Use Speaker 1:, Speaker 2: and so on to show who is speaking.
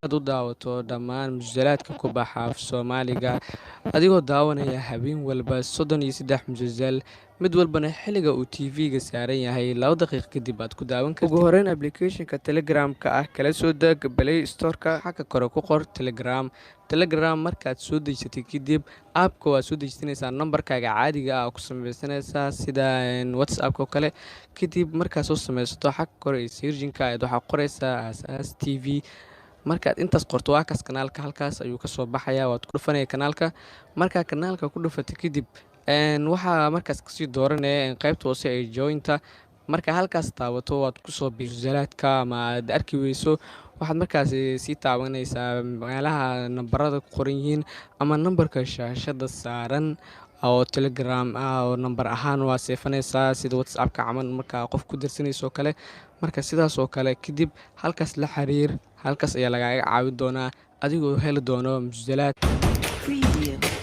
Speaker 1: aad u daawato dhammaan musalsalaadka ku baxa af Soomaaliga adigoo daawanaya habeen walba 33 musalsal mid walbana xilliga uu TV-ga saaran yahay 2 daqiiqo kadib aad ku daawan kartid. Ugu horreyn application-ka Telegram-ka ah kala soo deg Play Store-ka xagga kore ku qor Telegram markaad soo dejisatid kadib app-ka waad soo dejisanaysaa nambarkaaga caadiga ah ku samaysanaysaa sida WhatsApp-ka oo kale kadib markaad soo samaysato xagga kore ee searching-ka waxaad qoraysaa Aasaas TV markaad intaas qorto waa kaas kanaalka halkaas ayuu ka soo baxayaa waad ku dhufanaya kanaalka markaa kanaalka ku dhufatay kadib waxaa markaas kasii dooranaya qaybta hoose ee jointa marka halkaas taabato waad kusoo musalsalaadka ama aad arki weyso waxaad markaas sii taabanaysaa meelaha nambarada ku qoran yihiin ama nambarka shaashada saaran oo Telegram ah oo nambar ahaan waa seefanaysaa sida WhatsApp-ka camal markaa qof ku dirsanayso kale marka sidaas oo kale kadib halkaas la xiriir halkaas ayaa lagaaga caawin doonaa adigoo heli doono musalsalaad.